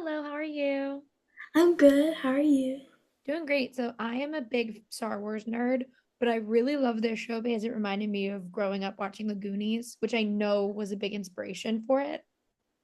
Hello, how are you? I'm good. How are you? Doing great. So, I am a big Star Wars nerd, but I really love this show because it reminded me of growing up watching The Goonies, which I know was a big inspiration for it.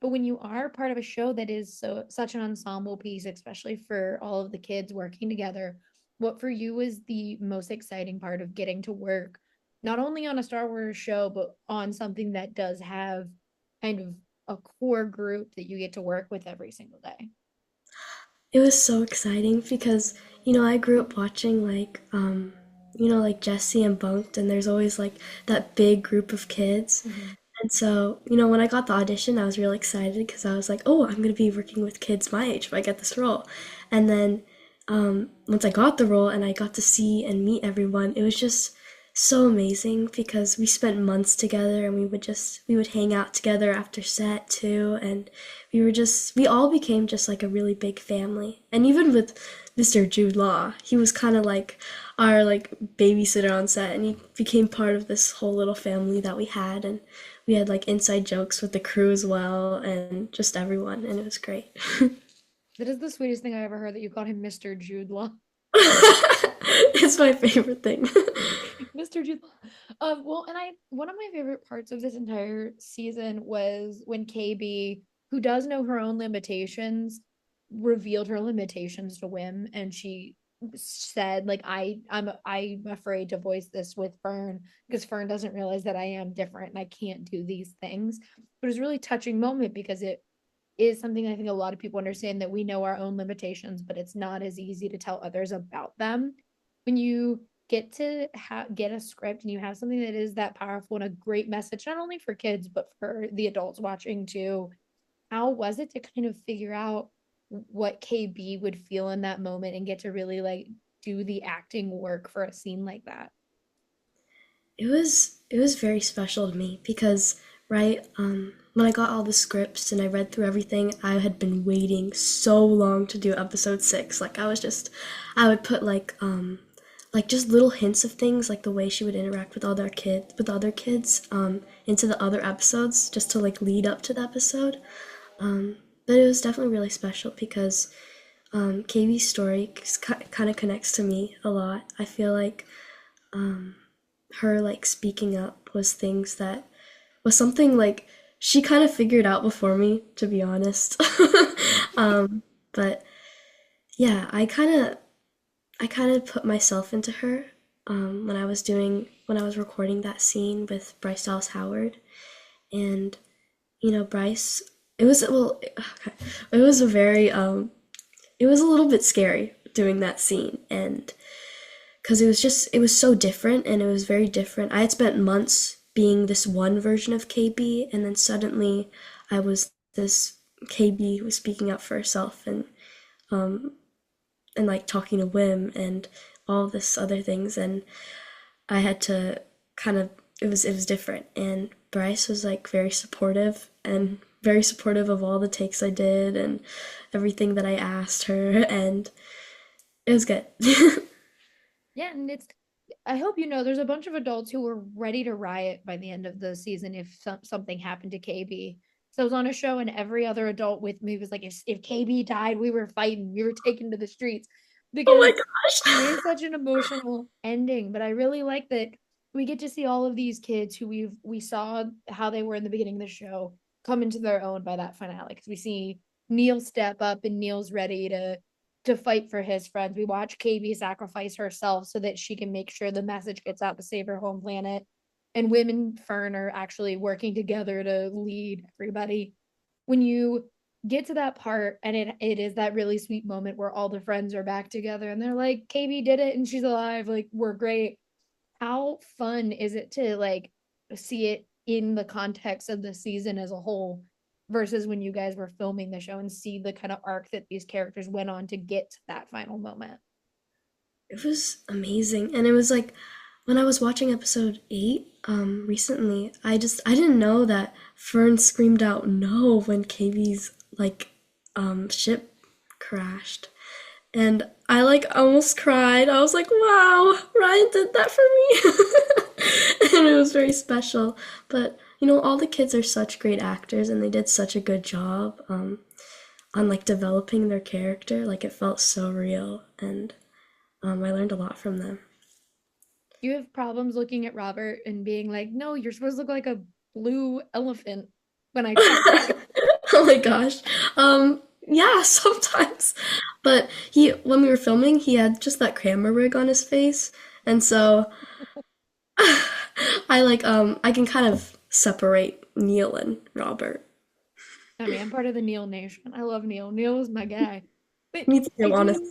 But when you are part of a show that is such an ensemble piece, especially for all of the kids working together, what for you is the most exciting part of getting to work not only on a Star Wars show, but on something that does have kind of a core group that you get to work with every single day? It was so exciting because, I grew up watching like Jesse and Bunked, and there's always like that big group of kids. Mhm. And so, when I got the audition, I was really excited because I was like, oh, I'm going to be working with kids my age if I get this role. And then once I got the role and I got to see and meet everyone, it was just so amazing because we spent months together and we would hang out together after set too. And we all became just like a really big family. And even with Mr. Jude Law, he was kind of like our like babysitter on set, and he became part of this whole little family that we had. And we had like inside jokes with the crew as well and just everyone, and it was great. That is the sweetest thing I ever heard that you called him Mr. Jude Law. It's my favorite thing. Mr. Jude Law. Well, and I one of my favorite parts of this entire season was when KB, who does know her own limitations, revealed her limitations to Wim, and she said, like, I'm afraid to voice this with Fern because Fern doesn't realize that I am different and I can't do these things. But it was a really touching moment because it is something I think a lot of people understand that we know our own limitations, but it's not as easy to tell others about them. When you get to get a script and you have something that is that powerful and a great message, not only for kids, but for the adults watching too, how was it to kind of figure out what KB would feel in that moment and get to really like do the acting work for a scene like that? It was very special to me because right when I got all the scripts and I read through everything, I had been waiting so long to do episode 6. Like I would put like just little hints of things like the way she would interact with other kids into the other episodes just to like lead up to the episode. But it was definitely really special because KB's story kind of connects to me a lot. I feel like her like speaking up was things that was something like she kind of figured out before me, to be honest. But yeah, I kind of put myself into her when I was recording that scene with Bryce Dallas Howard, and Bryce. It was well, okay. It was a very it was a little bit scary doing that scene, and because it was so different and it was very different. I had spent months being this one version of KB, and then suddenly I was this KB who was speaking up for herself and like talking to Wim and all this other things, and I had to kind of it was different, and Bryce was like very supportive of all the takes I did and everything that I asked her, and it was good. Yeah, and it's I hope you know there's a bunch of adults who were ready to riot by the end of the season if something happened to KB. So I was on a show and every other adult with me was like, if KB died, we were fighting, we were taken to the streets Oh my because it gosh. is such an emotional ending. But I really like that we get to see all of these kids who we saw how they were in the beginning of the show come into their own by that finale because we see Neil step up and Neil's ready to fight for his friends. We watch KB sacrifice herself so that she can make sure the message gets out to save her home planet. And Wim and Fern are actually working together to lead everybody. When you get to that part and it is that really sweet moment where all the friends are back together and they're like, KB did it and she's alive, like we're great. How fun is it to like see it in the context of the season as a whole versus when you guys were filming the show and see the kind of arc that these characters went on to get to that final moment? It was amazing. And it was like when I was watching episode 8 recently, I didn't know that Fern screamed out no when KB's like ship crashed. And I like almost cried. I was like, "Wow, Ryan did that for me." And it was very special. But, all the kids are such great actors and they did such a good job. on like developing their character. Like it felt so real, and I learned a lot from them. You have problems looking at Robert and being like, no, you're supposed to look like a blue elephant when I talk to you. Oh my gosh. Yeah, sometimes. But he when we were filming, he had just that camera rig on his face, and so I can kind of separate Neil and Robert. I mean, I'm part of the Neil Nation. I love Neil. Neil is my guy. But Me I too, honestly.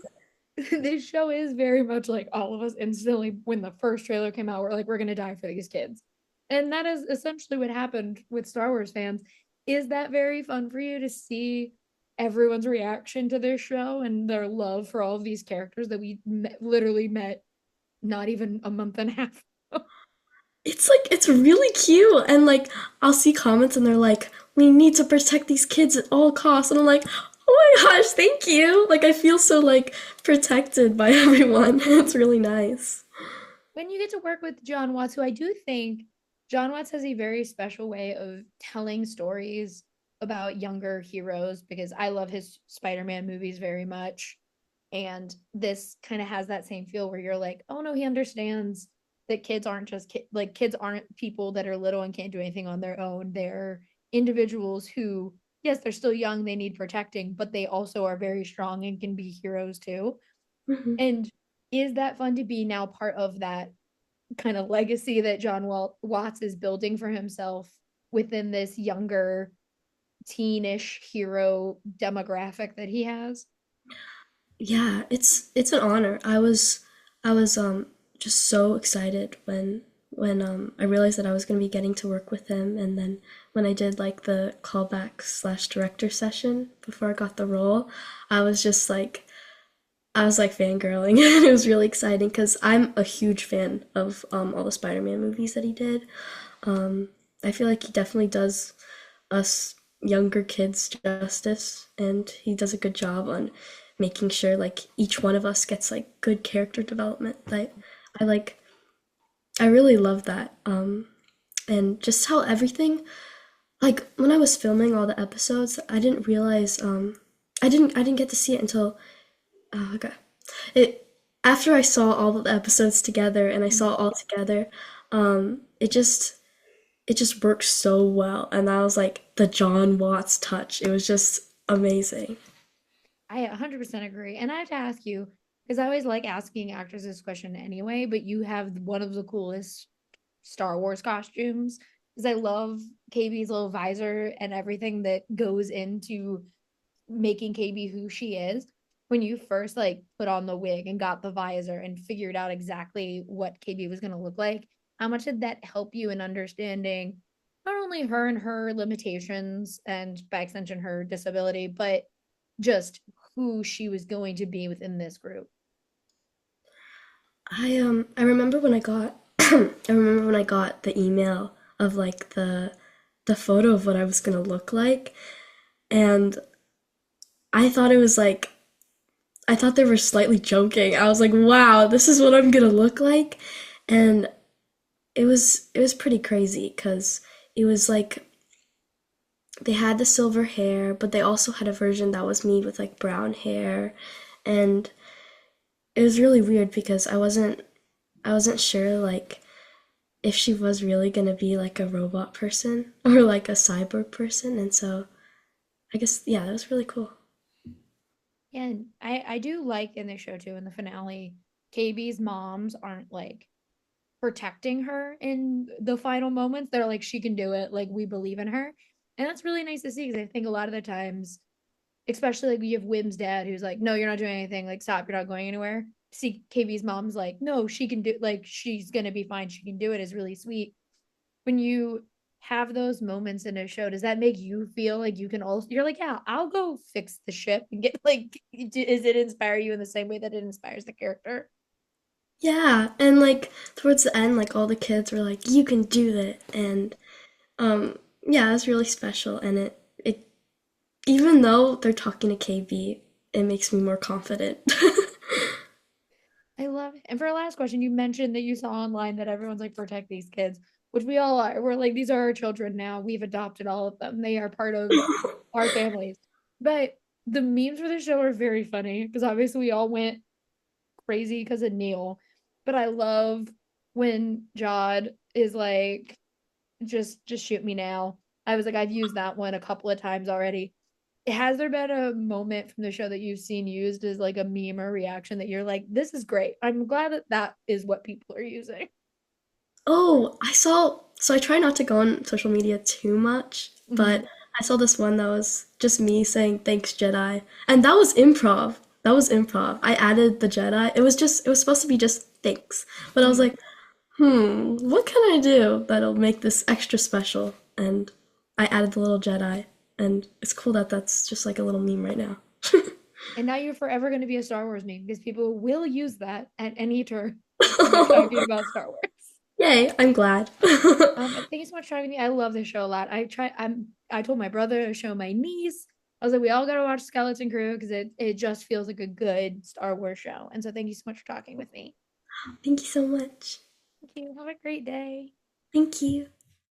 do this show is very much like all of us instantly when the first trailer came out, we're like, we're gonna die for these kids. And that is essentially what happened with Star Wars fans. Is that very fun for you to see everyone's reaction to this show and their love for all of these characters that literally met not even a month and a half ago? It's like it's really cute, and like I'll see comments and they're like, "We need to protect these kids at all costs," and I'm like, "Oh my gosh, thank you!" Like I feel so like protected by everyone. It's really nice. When you get to work with John Watts, who I do think John Watts has a very special way of telling stories about younger heroes because I love his Spider-Man movies very much. And this kind of has that same feel where you're like, oh no, he understands that kids aren't just like kids aren't people that are little and can't do anything on their own. They're individuals who, yes, they're still young, they need protecting, but they also are very strong and can be heroes too. Mhm. And is that fun to be now part of that kind of legacy that Watts is building for himself within this younger teenish hero demographic that he has? Yeah, it's an honor. I was just so excited when I realized that I was going to be getting to work with him, and then when I did like the callback slash director session before I got the role, I was just like I was like fangirling, and it was really exciting because I'm a huge fan of all the Spider-Man movies that he did. I feel like he definitely does us younger kids justice, and he does a good job on making sure like each one of us gets like good character development. I like I really love that. And just how everything like when I was filming all the episodes, I didn't realize I didn't get to see it until okay. It after I saw all of the episodes together and I saw it all together, it just works so well. And that was like the John Watts touch. It was just amazing. I 100% agree. And I have to ask you, because I always like asking actors this question anyway, but you have one of the coolest Star Wars costumes. Because I love KB's little visor and everything that goes into making KB who she is. When you first like put on the wig and got the visor and figured out exactly what KB was going to look like, how much did that help you in understanding not only her and her limitations and by extension her disability, but just who she was going to be within this group? I remember when I got I remember when I got the email of like the photo of what I was gonna look like, and I thought it was like I thought they were slightly joking. I was like, wow, this is what I'm gonna look like. And it was pretty crazy because it was like they had the silver hair, but they also had a version that was me with like brown hair, and it was really weird because I wasn't sure like if she was really gonna be like a robot person or like a cyborg person, and so I guess yeah, that was really cool. And I do like in the show too in the finale, KB's moms aren't like protecting her in the final moments. They're like, she can do it. Like, we believe in her. And that's really nice to see because I think a lot of the times, especially like you have Wim's dad who's like, no, you're not doing anything. Like, stop, you're not going anywhere. See, KB's mom's like, no, she can do like she's gonna be fine. She can do it is really sweet. When you have those moments in a show, does that make you feel like you can also you're like, yeah, I'll go fix the ship and get like is it inspire you in the same way that it inspires the character? Yeah, and like towards the end, like all the kids were like, "You can do that," and yeah, it was really special. And it even though they're talking to KB, it makes me more confident. I love it. And for our last question, you mentioned that you saw online that everyone's like, protect these kids, which we all are. We're like, these are our children now. We've adopted all of them. They are part of our families. But The memes for the show are very funny because obviously we all went crazy because of Neil. But I love when Jod is like, just shoot me now. I was like, I've used that one a couple of times already. Has there been a moment from the show that you've seen used as like a meme or reaction that you're like, this is great? I'm glad that that is what people are using. Oh, I saw. So I try not to go on social media too much, Mhm. but I saw this one that was just me saying thanks, Jedi. And that was improv. That was improv. I added the Jedi. It was supposed to be just thanks. But I was Mhm. like, what can I do that'll make this extra special? And I added the little Jedi. And it's cool that that's just like a little meme right now. And now you're forever going to be a Star Wars meme because people will use that at any turn when you're talking about Star Wars. Yay, I'm glad. And thank you so much for having me. I love this show a lot. I told my brother to show my niece. I was like, we all gotta watch Skeleton Crew because it just feels like a good Star Wars show. And so thank you so much for talking with me. Thank you so much. Thank you. Have a great day. Thank you.